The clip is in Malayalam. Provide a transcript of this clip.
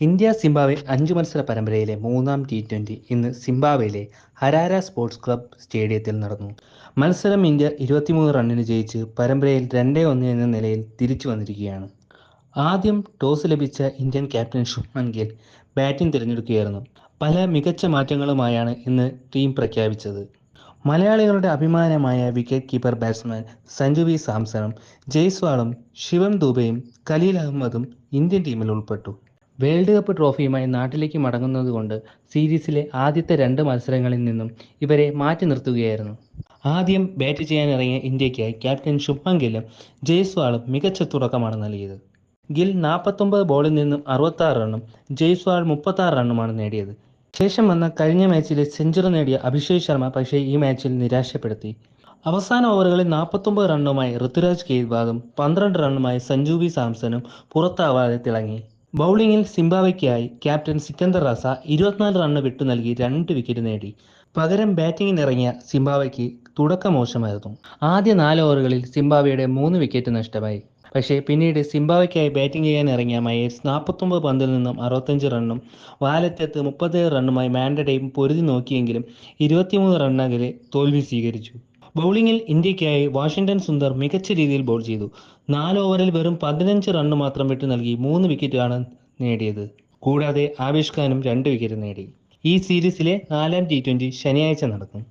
ഇന്ത്യ സിംബാബ്വെ 5 മത്സര പരമ്പരയിലെ മൂന്നാം ടി20 ഇന്ന് സിംബാബ്വെയിലെ ഹരാര സ്പോർട്സ് ക്ലബ്ബ് സ്റ്റേഡിയത്തിൽ നടന്നു. മത്സരം ഇന്ത്യ 23 റണ്ണിന് ജയിച്ച് പരമ്പരയിൽ 2-1 എന്ന നിലയിൽ തിരിച്ചു വന്നിരിക്കുകയാണ്. ആദ്യം ടോസ് ലഭിച്ച Indian captain Shubman Gill batting തിരഞ്ഞെടുക്കുകയായിരുന്നു. പല മികച്ച മാറ്റങ്ങളുമായാണ് ഇന്ന് ടീം പ്രഖ്യാപിച്ചത്. മലയാളികളുടെ അഭിമാനമായ wicket keeper batsman Sanju V സാംസണും ജയ്സ്വാളും ശിവം ദുബെയും ഖലീൽ അഹമ്മദും ഇന്ത്യൻ ടീമിൽ ഉൾപ്പെട്ടു. വേൾഡ് കപ്പ് ട്രോഫിയുമായി നാട്ടിലേക്ക് മടങ്ങുന്നതുകൊണ്ട് സീരീസിലെ ആദ്യത്തെ 2 മത്സരങ്ങളിൽ നിന്നും ഇവരെ മാറ്റി നിർത്തുകയായിരുന്നു. ആദ്യം ബാറ്റ് ചെയ്യാനിറങ്ങിയ ഇന്ത്യയ്ക്കായി ക്യാപ്റ്റൻ ശുഭ്മാൻ ഗില്ലും ജയ്സ്വാളും മികച്ച തുടക്കമാണ് നൽകിയത്. ഗിൽ 49 ബോളിൽ നിന്നും 66 റണ്ണും ജയ്സ്വാൾ 36 റണ്ണുമാണ് നേടിയത്. ശേഷം വന്ന കഴിഞ്ഞ മാച്ചിൽ സെഞ്ചുറി നേടിയ അഭിഷേക് ശർമ്മ പക്ഷേ ഈ മാച്ചിൽ നിരാശപ്പെടുത്തി. അവസാന ഓവറുകളിൽ 49 റണ്ണുമായി ഋതുരാജ് ഗെയ്ക്വാദും 12 റണ്ണുമായി സഞ്ജു വി സാംസണും പുറത്താവാതെ തിളങ്ങി. ബൗളിംഗിൽ സിംബാബ്വെയ്ക്കായി ക്യാപ്റ്റൻ സിക്കന്ദർ റസ 24 റണ്ണ് വിട്ടു നൽകി 2 വിക്കറ്റ് നേടി. പകരം ബാറ്റിംഗിനിറങ്ങിയ സിംബാബ്വെയ്ക്ക് തുടക്കം മോശമായിരുന്നു. ആദ്യ 4 ഓവറുകളിൽ സിംബാബ്വെയുടെ 3 വിക്കറ്റ് നഷ്ടമായി. പക്ഷേ പിന്നീട് സിംബാബ്വെയ്ക്കായി ബാറ്റിംഗ് ചെയ്യാൻ ഇറങ്ങിയ മയേഴ്സ് 49 പന്തിൽ നിന്നും 65 റണ്ണും വാലറ്റത്ത് 37 റണ്ണുമായി മാൻഡഡയും പൊരുതി നോക്കിയെങ്കിലും 23 റണ്ണകലെ തോൽവി സ്വീകരിച്ചു. ബൗളിംഗിൽ ഇന്ത്യയ്ക്കായി വാഷിംഗ്ടൺ സുന്ദർ മികച്ച രീതിയിൽ ബോൾ ചെയ്തു. 4 ഓവറിൽ വെറും 15 റണ്ണ് മാത്രം വിട്ടു നൽകി 3 വിക്കറ്റാണ് നേടിയത്. കൂടാതെ ആവേശ് ഖാനും 2 വിക്കറ്റ് നേടി. ഈ സീരീസിലെ 4ാം ടി20 ശനിയാഴ്ച നടക്കും.